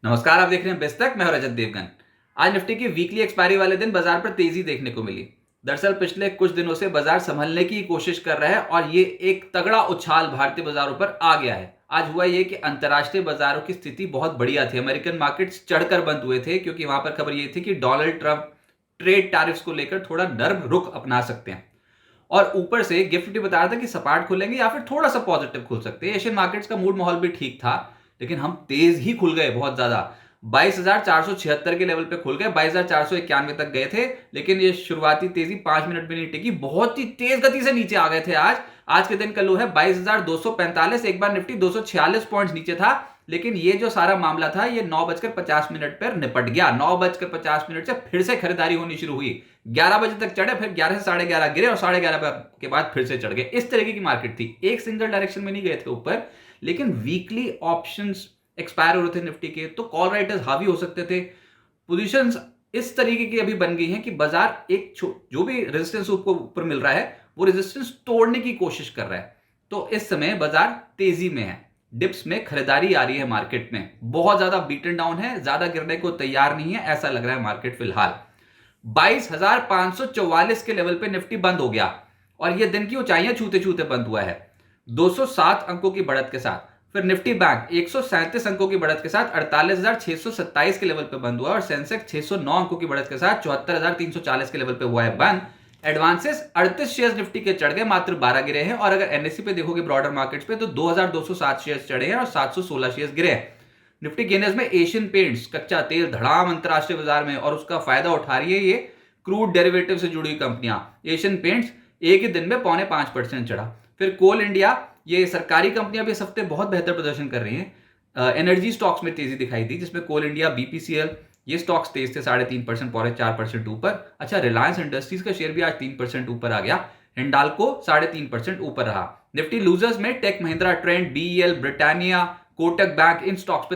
नमस्कार, आप देख रहे हैं बेस्तक। मैं हूं रजत देवगन। आज निफ्टी की वीकली एक्सपायरी वाले दिन बाजार पर तेजी देखने को मिली। दरअसल पिछले कुछ दिनों से बाजार संभलने की कोशिश कर रहा है और ये एक तगड़ा उछाल भारतीय बाजारों पर आ गया है। आज हुआ ये कि अंतर्राष्ट्रीय बाजारों की स्थिति बहुत बढ़िया थी। अमेरिकन मार्केट्स चढ़कर बंद हुए थे क्योंकि वहां पर खबर ये थी कि डोनाल्ड ट्रंप ट्रेड टैरिफ्स को लेकर थोड़ा नर्म रुख अपना सकते हैं। और ऊपर से गिफ्ट भी बता रहा था कि सपाट खुलेंगे या फिर थोड़ा सा पॉजिटिव खुल सकते हैं। एशियन मार्केट्स का मूड माहौल भी ठीक था, लेकिन हम तेज ही खुल गए बहुत ज्यादा। 22,476 के लेवल पे खुल गए, 22,491 तक गए थे, लेकिन ये शुरुआती तेजी 5 मिनट भी नहीं टिकी, बहुत ही तेज गति से नीचे आ गए थे। आज के दिन का लो है 22,245। एक बार निफ्टी 246 पॉइंट्स नीचे था, लेकिन ये जो सारा मामला था ये 9:50 पर निपट गया। 9:50 से फिर से खरीदारी होनी शुरू हुई। 11 बजे तक चढ़े, फिर 11 से 11:30 गिरे और 11:30 के बाद फिर से चढ़ गए। इस तरीके की मार्केट थी, एक सिंगल डायरेक्शन में नहीं गए थे ऊपर। लेकिन वीकली ऑप्शंस एक्सपायर हो रहे थे निफ्टी के, तो कॉल राइटर्स हावी हो सकते थे। पोजीशंस इस तरीके की अभी बन गई हैं कि बाजार एक जो भी रेजिस्टेंस ऊपर मिल रहा है वो रेजिस्टेंस तोड़ने की कोशिश कर रहा है। तो इस समय बाजार तेजी में है, डिप्स में खरीदारी आ रही है मार्केट में। बहुत ज्यादा बीटन डाउन है, ज्यादा गिरने को तैयार नहीं है, ऐसा लग रहा है मार्केट फिलहाल। 22,544 के लेवल पे निफ्टी बंद हो गया और यह दिन की ऊंचाइयां छूते छूते बंद हुआ है 207 अंकों की बढ़त के साथ। फिर निफ्टी बैंक 137 अंकों की बढ़त के साथ 48,627 के लेवल पे बंद हुआ और सेंसेक्स 609 अंकों की बढ़त के साथ 74,340 के लेवल पे हुआ है बंद। एडवांसेस 38 शेयर्स निफ्टी के चढ़ गए, मात्र 12 गिरे हैं। और अगर एनएससी पे देखोगे ब्रॉडर मार्केट्स पे, तो 2,207 शेयर्स चढ़े हैं और 716 शेयर्स गिरे हैं। निफ्टी गेनर्स में एशियन पेंट्स, कच्चा तेल धड़ाम अंतरराष्ट्रीय बाजार में, और उसका फायदा उठा रही है ये क्रूड डेरिवेटिव से जुड़ी कंपनियां। एशियन पेंट्स एक ही दिन में 0.5% चढ़ा। फिर कोल इंडिया, ये सरकारी कंपनियां भी इस हफ्ते बहुत बेहतर प्रदर्शन कर रही हैं। एनर्जी स्टॉक्स में तेजी दिखाई दी, जिसमें कोल इंडिया, बीपीसीएल, ये स्टॉक्स तेज थे 3.5%, 4% ऊपर। अच्छा, रिलायंस इंडस्ट्रीज का शेयर भी आज 3% ऊपर आ गया। हिंडाल्को 3.5% ऊपर रहा। निफ्टी लूजर्स में टेक महिंद्रा, ट्रेंड, बीईएल, ब्रिटानिया, कोटक बैंक, इन स्टॉक्स पे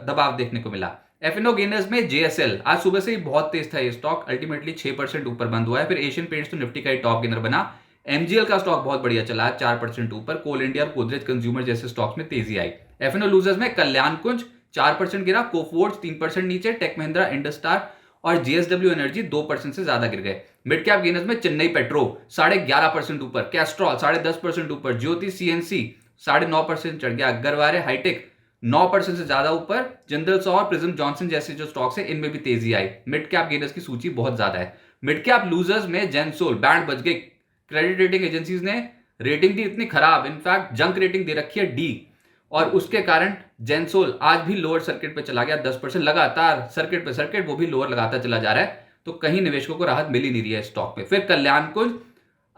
दबाव देखने को मिला। एफएनओ गेनर्स में जेएसएल, आज सुबह से ही बहुत तेज था ये स्टॉक, अल्टीमेटली 6% ऊपर बंद हुआ है। फिर एशियन पेंट्स तो निफ्टी का ही टॉप गेनर बना। एमजीएल का स्टॉक बहुत बढ़िया चला, 4% ऊपर। कोल इंडिया और गोदरेज कंज्यूमर जैसे स्टॉक्स में तेजी आई। एफएनओ लूजर्स में कल्याण कुंज 4% गिरा, कोफोर्ज 3% नीचे, टेक महिंद्रा, इंडस्टार और जेएसडब्ल्यू एनर्जी 2% से ज्यादा गिर गए। मिड कैप गेनर्स में चेन्नई पेट्रो 11.5% ऊपर, कैस्ट्रॉल 10.5% ऊपर, ज्योति सीएनसी 9.5% चढ़ गया, गरवारे हाईटेक 9% से ज्यादा ऊपर, जिंदल सौर, प्रिज्म जॉनसन जैसे जो स्टॉक्स हैं इनमें भी तेजी आई। मिड कैप गेनर्स की सूची बहुत ज्यादा है। मिड कैप लूजर्स में जेंसोल, बैंड बज गए। क्रेडिट रेटिंग एजेंसीज ने रेटिंग दी इतनी खराब, इनफैक्ट जंक रेटिंग दे रखी है डी, और उसके कारण जेंसोल आज भी लोअर सर्किट पे चला गया। 10% लगातार सर्किट पे सर्किट वो भी लोअर लगाता चला जा रहा है। तो कहीं निवेशकों को राहत मिल ही नहीं रही है स्टॉक पे। फिर कल्याण कुंज,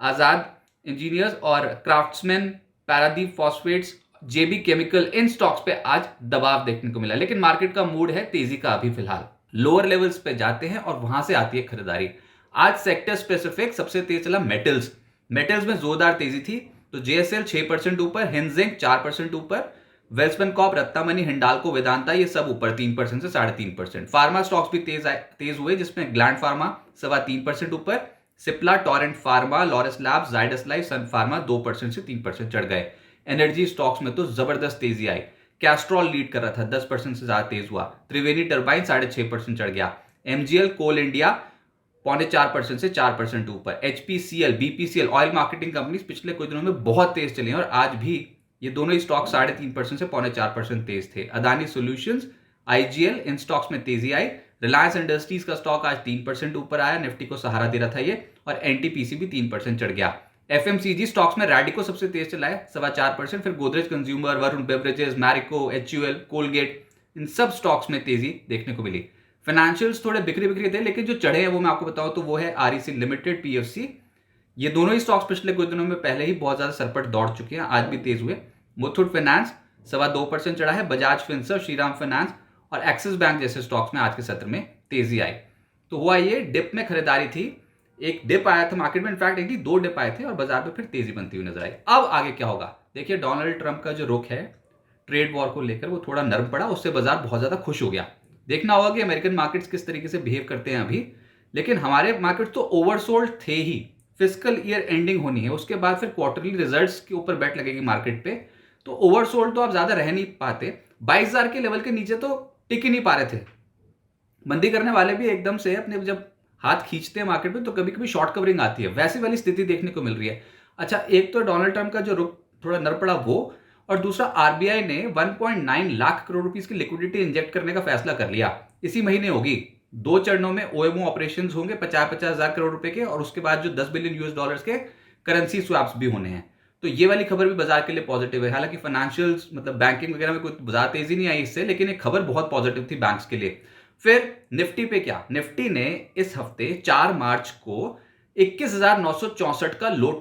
आजाद इंजीनियर्स और क्राफ्ट्समैन, पैरादीप फॉस्फेट्स, जेबी केमिकल, इन स्टॉक्स पे आज दबाव देखने को मिला। लेकिन मार्केट का मूड है तेजी का अभी फिलहाल। लोअर लेवल्स पे जाते हैं और वहां से आती है खरीदारी। आज सेक्टर स्पेसिफिक सबसे तेज चला मेटल्स। मेटल्स में जोरदार तेजी थी, तो जेएसएल 6% ऊपर, हिंजिंग 4% ऊपर, वेल्सपन कॉर्प, रत्तामनी, हिंडाल्को, वेदांता ये सब ऊपर 3% से 3.5%। फार्मा स्टॉक्स भी तेज हुए, जिसमें ग्लैंड फार्मा 3.25% ऊपर, सिप्ला, टोरेंट फार्मा, लॉरेस लैब्स, जाइडस लाइफ, सन फार्मा 2% से 3% चढ़ गए। एनर्जी स्टॉक्स में तो जबरदस्त तेजी आई। कैस्ट्रॉल लीड कर रहा था, 10% से ज्यादा तेज हुआ। त्रिवेणी टर्बाइन 6.5% चढ़ गया। एमजीएल, कोल इंडिया 0.4% से 4% ऊपर। HPCL, BPCL, oil marketing companies पिछले कुछ दिनों में बहुत तेज चली और आज भी ये दोनों ही स्टॉक 3.5% से 0.4% तेज थे। अदानी सॉल्यूशंस, आईजीएल, इन स्टॉक्स में तेजी आई। रिलायंस इंडस्ट्रीज का स्टॉक आज 3% ऊपर आया, निफ्टी को सहारा दे रहा था ये, और एनटीपीसी भी 3% चढ़ गया। एफएमसीजी स्टॉक्स में रैडिको सबसे तेज चला है, 4.25%। फिर गोदरेज कंज्यूमर, वरुण बेवरेजेस, मैरिको, एचयूएल, कोलगेट, इन सब स्टॉक्स में तेजी देखने को मिली। फाइनेंशियल्स थोड़े बिखरे बिखरे थे, लेकिन जो चढ़े हैं वो मैं आपको बताऊं तो वो है आरईसी लिमिटेड, पीएफसी। ये दोनों ही स्टॉक्स पिछले कुछ दिनों में पहले ही बहुत ज्यादा सरपट दौड़ चुके हैं, आज भी तेज हुए। मुथूट फाइनेंस 2.25% चढ़ा है। बजाज फिंसर्व, श्रीराम फाइनेंस और एक्सिस बैंक जैसे स्टॉक्स में आज के सत्र में तेजी आई। तो हुआ ये, डिप में खरीदारी थी। एक डिप आया था मार्केट में, इनफैक्ट एक नहीं 2 डिप आए थे और बाजार में फिर तेजी बनती हुई नजर आई। अब आगे क्या होगा देखिए, डोनाल्ड ट्रंप का जो रुख है ट्रेड वॉर को लेकर वो थोड़ा नर्म पड़ा, उससे बाजार बहुत ज्यादा खुश हो गया। देखना होगा कि अमेरिकन मार्केट्स किस तरीके से बिहेव करते हैं अभी। लेकिन हमारे मार्केट तो ओवरसोल्ड थे ही। फिस्कल ईयर एंडिंग होनी है, उसके बाद फिर क्वार्टरली रिजल्ट्स के ऊपर बेट लगेगी मार्केट पे, तो ओवरसोल्ड तो आप ज्यादा रह नहीं पाते। 22,000 के लेवल के नीचे तो टिक ही नहीं पा रहे थे। मंदी करने वाले भी एकदम से अपने जब हाथ खींचते हैं मार्केट में तो कभी कभी शॉर्ट कवरिंग आती है, वैसी वाली स्थिति देखने को मिल रही है। अच्छा, एक तो डोनाल्ड ट्रंप का जो रुख थोड़ा नर पड़ा वो, और दूसरा आरबीआई ने 1.9 लाख करोड़ रुपीस की लिक्विडिटी इंजेक्ट करने का फैसला कर लिया। इसी महीने होगी, 2 चरणों में ओएमओ ऑपरेशन होंगे 50-50 हजार करोड़ रुपए के, और उसके बाद जो 10 बिलियन यूएस डॉलर्स के करेंसी स्वैप्स भी होने हैं। तो ये वाली खबर भी बाजार के लिए पॉजिटिव है। हालांकि फाइनेंशियल मतलब बैंकिंग वगैरह में कोई ज्यादा तेजी नहीं आई इससे, लेकिन एक खबर बहुत पॉजिटिव थी बैंक्स के लिए। फिर निफ्टी पे क्या, निफ्टी ने इस हफ्ते 4 मार्च को 21,964 का लो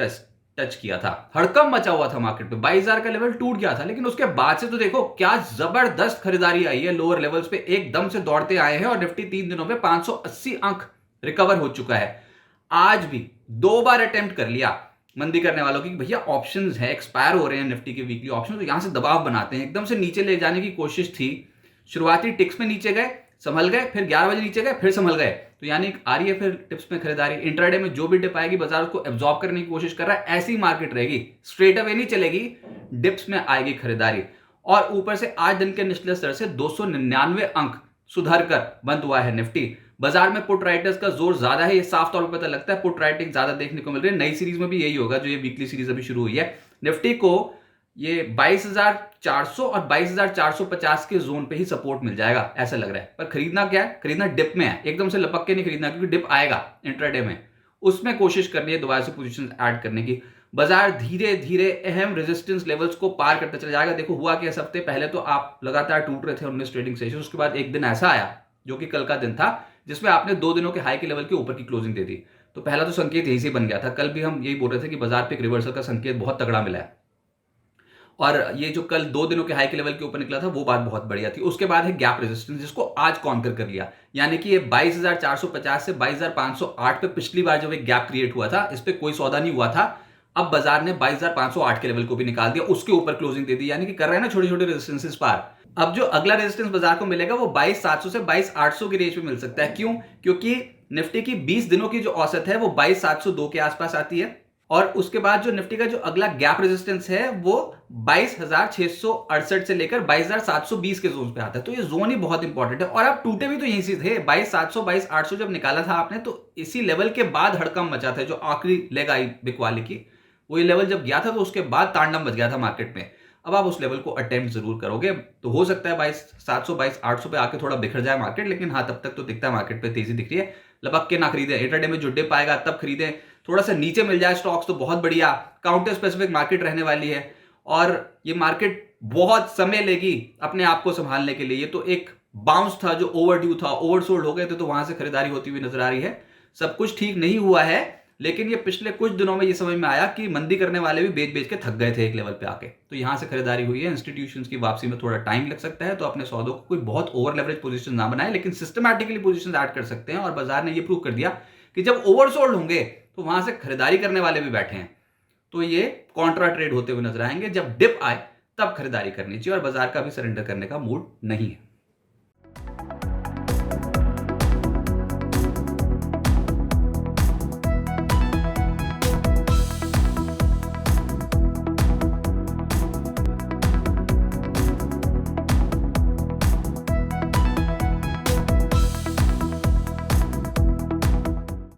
टच किया था। हड़कंप मचा हुआ था मार्केट पे, 22,000 का लेवल टूट गया था, लेकिन उसके बाद से तो देखो क्या जबरदस्त खरीदारी आई है। लोअर लेवल्स पे एकदम से दौड़ते आए हैं और निफ्टी 3 दिनों में 580 अंक रिकवर हो चुका है। आज भी 2 बार अटेम्प्ट कर लिया मंदी करने वालों की, भैया ऑप्शंस है, एक्सपायर हो रहे हैं निफ्टी के वीकली ऑप्शन, तो यहां से दबाव बनाते हैं। एकदम से नीचे ले जाने की कोशिश थी, शुरुआती टिक्स में नीचे गए, संभल गए, फिर 11 बजे नीचे गए, फिर संभल गए। तो यानी आ रही है फिर टिप्स में खरीदारी। इंट्राडे में जो भी डिप आएगी बाजार उसको एब्जॉर्ब करने की कोशिश कर रहा है, ऐसी मार्केट रहेगी, स्ट्रेट अवे नहीं चलेगी, डिप्स में आएगी खरीदारी। और ऊपर से आज दिन के निचले स्तर से 299 अंक सुधर कर बंद हुआ है निफ्टी। बाजार में पुट राइटर्स का जोर ज्यादा है, ये साफ तौर पर पता लगता है। पुट राइटिंग ज्यादा देखने को मिल रही है। नई सीरीज में भी यही होगा, जो ये वीकली सीरीज अभी शुरू हुई है। निफ्टी को ये 22,400 और 22,450 के जोन पे ही सपोर्ट मिल जाएगा ऐसा लग रहा है। पर खरीदना क्या है, खरीदना डिप में है, एकदम से लपक के नहीं खरीदना, क्योंकि डिप आएगा इंट्राडे में, उसमें कोशिश करनी है दोबारा से पोजीशन ऐड करने की। बाजार धीरे धीरे अहम रेजिस्टेंस लेवल्स को पार करता चला जाएगा। देखो हुआ कि इस हफ्ते पहले तो आप लगातार टूट रहे थे 19 ट्रेडिंग सेशन, उसके बाद एक दिन ऐसा आया जो कि कल का दिन था, जिसमें आपने 2 दिनों के हाई के लेवल के ऊपर की क्लोजिंग दे दी। तो पहला तो संकेत यही से बन गया था। कल भी हम यही बोल रहे थे कि बाजार पे एक रिवर्सल का संकेत बहुत तगड़ा मिला है, और ये जो कल 2 दिनों के हाई के लेवल के ऊपर निकला था वो बात बहुत बढ़िया थी। उसके बाद है गैप रेजिस्टेंस, जिसको आज कॉन्कर कर लिया। यानी कि ये 22,450 से 22,508 पे पिछली बार जब एक गैप क्रिएट हुआ था, इस पे कोई सौदा नहीं हुआ था। अब बाजार ने 22,508 के लेवल को भी निकाल दिया, उसके ऊपर क्लोजिंग दे दी। यानी कि कर रहे हैं ना छोटे छोटे रेजिस्टेंसेस पार। अब जो अगला रेजिस्टेंस बाजार को मिलेगा वो 22,700 से 22,800 की रेंज में मिल सकता है। क्यों? क्योंकि निफ्टी की 20 दिनों की जो औसत है वो 22,702 के आसपास आती है, और उसके बाद जो निफ्टी का जो अगला गैप रेजिस्टेंस है वो 22,668 से लेकर 22,720 के जोन पे आता है। तो ये जोन ही बहुत इंपॉर्टेंट है, और आप टूटे भी तो यहीं से थे। 22,700 22,800 जब निकाला था आपने, तो इसी लेवल के बाद हड़कंप मचा था। जो आखिरी लेग आई बिकवाली की, वो ये लेवल जब गया था तो उसके बाद तांडव मच गया था मार्केट में। अब आप उस लेवल को अटेम्प्ट जरूर करोगे तो हो सकता है 22,700 22,800 पे आके थोड़ा बिखर जाए मार्केट, लेकिन हाँ तब तक तो दिखता है मार्केट पे तेजी दिख रही है। लपक के ना खरीदें, इंट्राडे में जो डिप आएगा तब खरीदें। थोड़ा सा नीचे मिल जाए स्टॉक्स तो बहुत बढ़िया, काउंटर स्पेसिफिक मार्केट रहने वाली है, और ये मार्केट बहुत समय लेगी अपने आप को संभालने के लिए। ये तो एक बाउंस था जो ओवरड्यू था, ओवरसोल्ड हो गए थे, तो वहां से खरीदारी होती हुई नजर आ रही है। सब कुछ ठीक नहीं हुआ है, लेकिन ये पिछले कुछ दिनों में ये समझ में आया कि मंदी करने वाले भी बेच बेच के थक गए थे एक लेवल पे आके, तो यहां से खरीदारी हुई है। इंस्टीट्यूशंस की वापसी में थोड़ा टाइम लग सकता है, तो अपने सौदों को कोई बहुत ओवर लेवरेज पोजीशन ना बनाए, लेकिन सिस्टमैटिकली पोजीशन ऐड कर सकते हैं। और बाजार ने ये प्रूव कर दिया कि जब ओवरसोल्ड होंगे तो वहां से खरीदारी करने वाले भी बैठे हैं। तो ये कॉन्ट्रा ट्रेड होते हुए नजर आएंगे। जब डिप आए तब खरीदारी करनी चाहिए, और बाजार का भी सरेंडर करने का मूड नहीं है।